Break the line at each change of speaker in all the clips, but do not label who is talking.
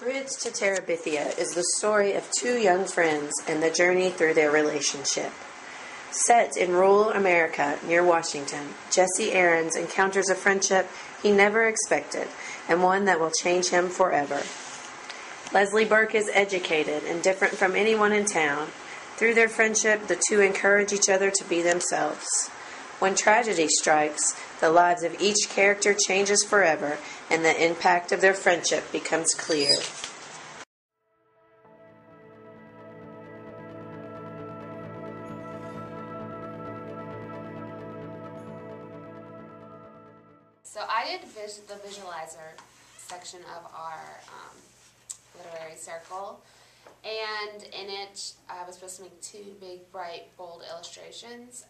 Bridge to Terabithia is the story of two young friends and the journey through their relationship. Set in rural America near Washington, Jesse Aarons encounters a friendship he never expected and one that will change him forever. Leslie Burke is educated and different from anyone in town. Through their friendship, the two encourage each other to be themselves. When tragedy strikes, the lives of each character changes forever, and the impact of their friendship becomes clear.
So I did the visualizer section of our literary circle, and in it I was supposed to make two big, bright, bold illustrations,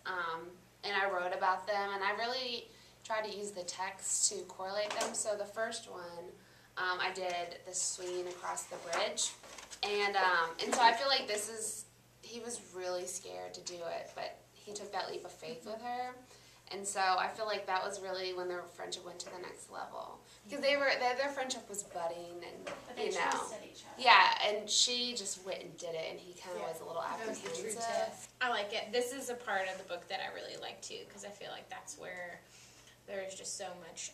and I wrote about them, and I really tried to use the text to correlate them. So the first one, I did the swinging across the bridge, and so I feel like he was really scared to do it, but he took that leap of faith with her. And so I feel like that was really when their friendship went to the next level, because their friendship was budding, and
but they trusted each other.
Yeah, and she just went and did it, and he kind of was a little apprehensive.
I like it. This is a part of the book that I really like too, because I feel like that's where there is just so much.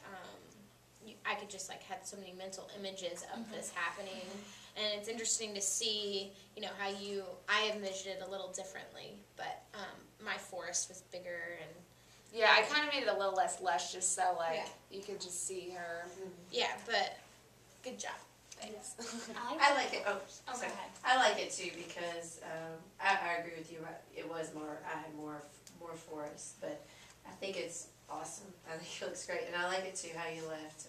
I could just have so many mental images of this happening, and it's interesting to see, how I envisioned it a little differently, but my forest was bigger and.
Yeah, I kind of made it a little less lush, just so you could just see her.
Yeah, but good job. Thanks.
I like it. Oh,
go ahead.
I like it too because I agree with you. It was more. I had more forest, but I think it's awesome. I think it looks great, and I like it too how you left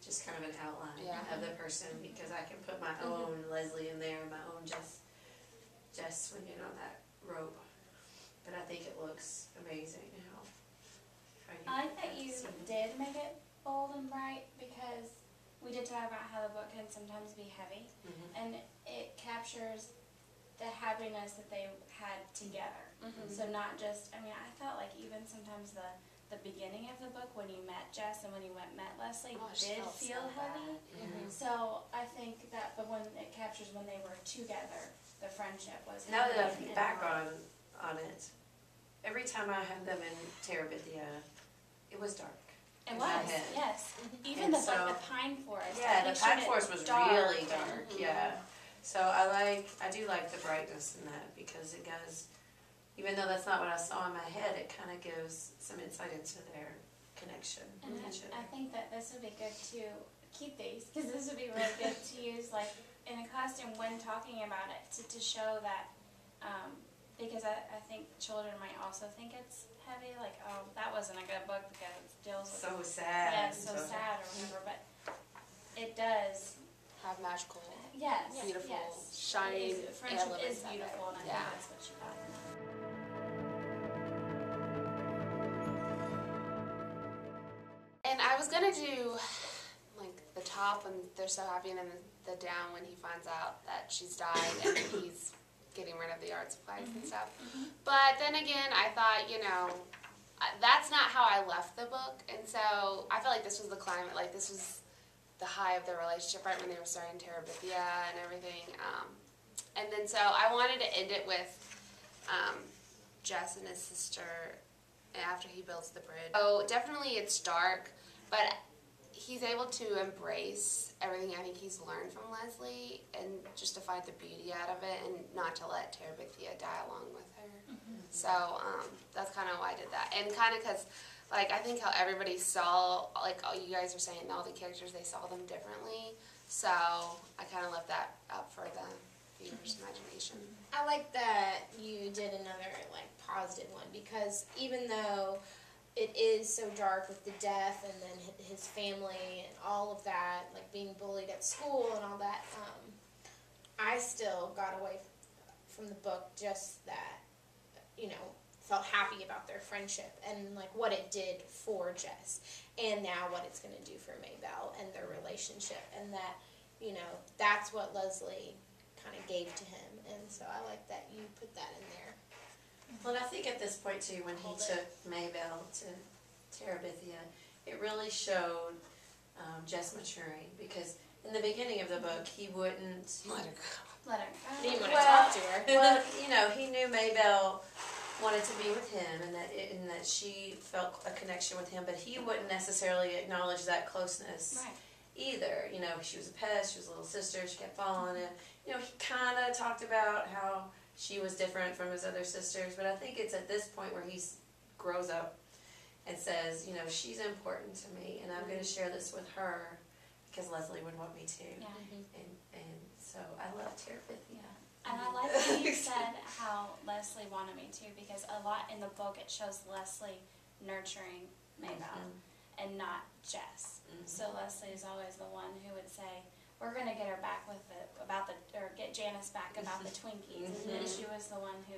just kind of an outline of the person, because I can put my own Leslie in there, my own Jess swinging on that rope. But I think it looks amazing
I like that you did make it bold and bright, because we did talk about how the book can sometimes be heavy, and it captures the happiness that they had together. So not just, I felt like even sometimes the beginning of the book, when you met Jess and when you met Leslie, did feel heavy. So I think that, but when it captures when they were together, the friendship was heavy.
Now that I think back on it, every time I had them in Terabithia, it was dark.
It was, yes. Even the pine forest.
Yeah, the pine forest was really dark. Yeah. So I do like the brightness in that, because it goes, even though that's not what I saw in my head, it kind of gives some insight into their connection with each other.
I think that this would be good to keep these, because this would be really good to use in a costume when talking about it, to show that, because I think children might also think it's heavy, oh, that wasn't a good book because it deals with...
So sad.
Yeah, it's so sad or whatever, but it does...
Have magical, beautiful, shining
friendship
elements
is beautiful, and I think that's what you got.
And I was going to do, the top when they're so happy, and then the down when he finds out that she's died and he's getting rid of the art supplies and stuff. But then again, I thought, that's not how I left the book, and so I felt like this was the climate, this was the high of their relationship, right when they were starting Terabithia and everything. And then so I wanted to end it with Jess and his sister after he builds the bridge. So definitely it's dark, but he's able to embrace everything I think he's learned from Leslie, and just to find the beauty out of it, and not to let Terabithia die along with her. So that's kind of why I did that, and kind of because I think how everybody saw, all you guys were saying, all the characters, they saw them differently, so I kind of left that up for the viewer's imagination.
I like that you did another positive one, because even though it is so dark with the death and then his family and all of that, being bullied at school and all that, I still got away from the book just that, felt happy about their friendship and what it did for Jess, and now what it's going to do for Maybelle and their relationship, and that, that's what Leslie kind of gave to him, and so I like that you put that in there.
Well, and I think at this point too, when he took Maybelle to Terabithia, it really showed Jess maturing, because in the beginning of the book, he wouldn't
Let her go.
Let her go.
He didn't want to
Well,
talk to her.
Well, you know, he knew Maybelle wanted to be with him, and that she felt a connection with him, but he wouldn't necessarily acknowledge that closeness
Right.
either. You know, she was a pest, she was a little sister, she kept following him. You know, he kind of talked about how she was different from his other sisters, but I think it's at this point where he grows up and says, you know, she's important to me, and I'm going to share this with her because Leslie would want me to.
Yeah.
And so I love Terabithia.
And I like that you said how Leslie wanted me to, because a lot in the book it shows Leslie nurturing Maybelle and not Jess. So Leslie is always the one who would say, "We're going to get her back with or get Janice back about the Twinkies." And she was the one who.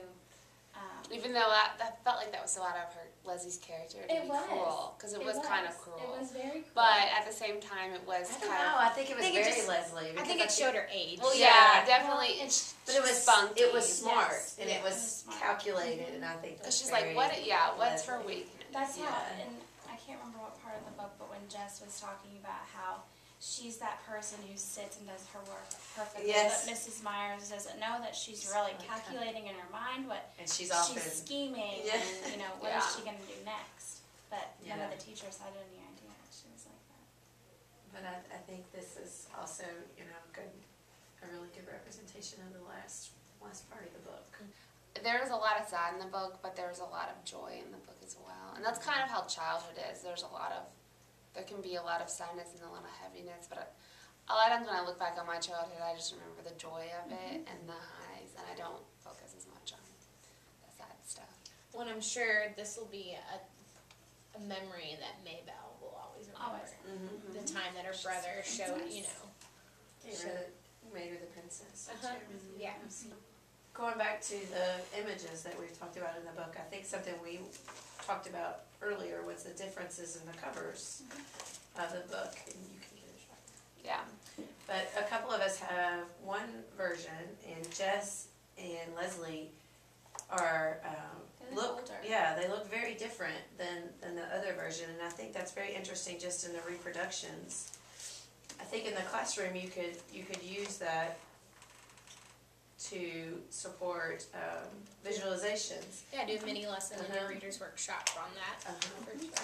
Even though that felt like that was a lot of her Leslie's character to
It
be
was.
cruel, because it was kind of cruel.
It was very cruel.
But at the same time, it was
I don't
kind
know.
of.
I think it was
think it
very
just-
Leslie.
I think it showed her age.
Well,
Yeah.
yeah, definitely.
But it was
spunky.
It was smart,
Yes.
and
Yeah,
it was
it was smart.
calculated, and I think that's
She's
very
like, what? Yeah, what's her
Leslie.
weakness?
That's how,
Yeah.
and I can't remember what part of the book, but when Jess was talking about how she's that person who sits and does her work perfectly,
Yes.
but Mrs. Myers doesn't know that she's really calculating in her mind what
And she's often.
she's scheming
Yeah.
and, you know, what is she going to do next. But none
Yeah.
of the teachers had any idea she was like that.
But I think this is also, you know, a really good representation of the last part of the book.
There was a lot of sad in the book, but there was a lot of joy in the book as well. And that's kind of how childhood is. There can be a lot of sadness and a lot of heaviness, but a lot of times when I look back on my childhood, I just remember the joy of it and the highs, and I don't focus as much on the sad stuff.
Well, I'm sure this will be a memory that Maybelle will always remember.
Always.
The time that her brother showed, you know.
Made her the princess.
Yeah.
Going back to the images that we've talked about in the book, I think something we talked about earlier was the differences in the covers of the book. And you can get a shot.
Yeah.
But a couple of us have one version, and Jess and Leslie are
They look older.
Yeah, they look very different than the other version, and I think that's very interesting just in the reproductions. I think in the classroom you could use that to support visualizations.
Yeah, do a mini lesson in a reader's workshop on that.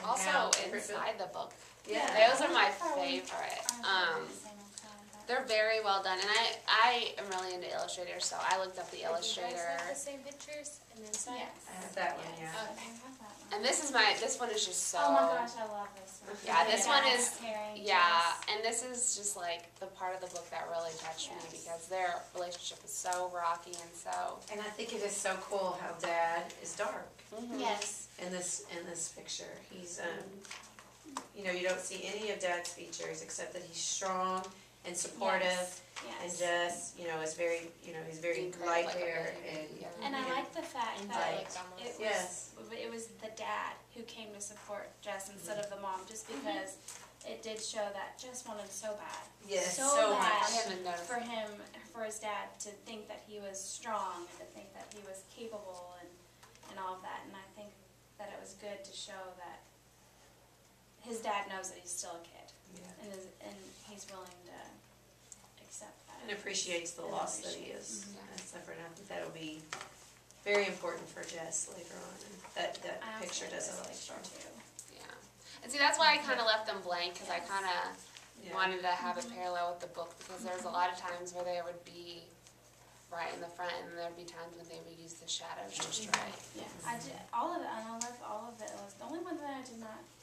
Also,
How different-
inside the book.
Yeah.
Those are my
How we-
favorite.
ours is the same as that, but-
They're very well done, and I am really into illustrators, so I looked up the
Do you
illustrator.
guys have the same pictures and inside?
Yes.
I have that one, yeah.
I have that one.
And this one is just so.
Oh my gosh, I love this one.
Yeah, this one is-
Carrying
Yeah,
Jess.
and this is just like the part of the book that really touched me
Yes.
because their relationship is so rocky and so.
And I think it is so cool how Dad is dark
Yes.
in this picture. He's you know, you don't see any of Dad's features except that he's strong and supportive, and
Yes.
Jess, you know, is very, you know, he's very
Incredible,
light
like a
hair
baby,
and
yeah.
And I like the fact
And
that
light.
it was
Yes.
it was the dad who came to support Jess instead of the mom, just because it did show that Jess wanted so bad,
yes,
so
so
bad
I haven't noticed.
for his dad to think that he was strong and to think that he was capable and all of that. And I think that it was good to show that his dad knows that he's still a kid
Yeah.
and he's willing to accept that.
And appreciates the
And
loss that he
appreciates.
is suffered. I think that'll be very important for Jess later on, and that
I also
picture
like
does
this
a lot
picture
of
too.
Yeah, and see that's why I kind of left them blank because I kind of
Yeah.
wanted to have a parallel with the book because there's a lot of times where they would be right in the front and there'd be times when they would use the shadows just right.
Yeah, I did all of it, and I loved all of it. The only one that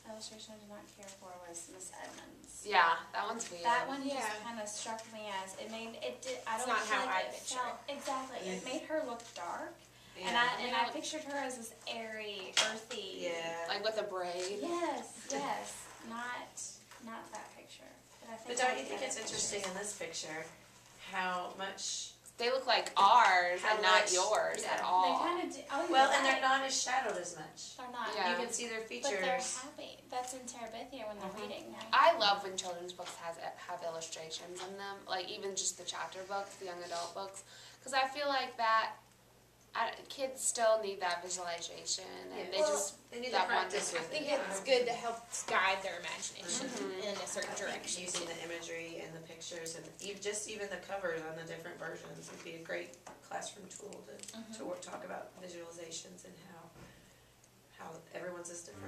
illustration I did not care for was Miss Edmonds.
Yeah, that one's weird.
That one
Yeah.
just kind of struck me as it made it did. I
It's
don't
not
feel
how
like
I
it
picture
felt exactly. It
Yes.
made her look dark,
Yeah.
and I pictured her as this airy, earthy.
Yeah.
Like with a braid.
Yes, not that picture. But I think
But don't
I
you think
get
it's
it.
interesting in this picture how much?
They look like ours
How
and not
much-
yours
yeah.
at
They
all.
kind of do. Oh,
Well,
you're
and they're
right.
not as shadowed as much.
They're not.
Yeah.
You can see their
But
features.
they're happy. That's in Terabithia when they're reading. Right?
I love when children's books have illustrations in them, like even just the chapter books, the young adult books, because I feel like that kids still need that visualization, and they
Well,
just
they need to
that one
practice
thing.
I think it's good to help guide their imagination in a certain
I think
direction.
using the imagery and the pictures and even the covers on the different versions would be a great classroom tool to talk about visualizations and how everyone's is different.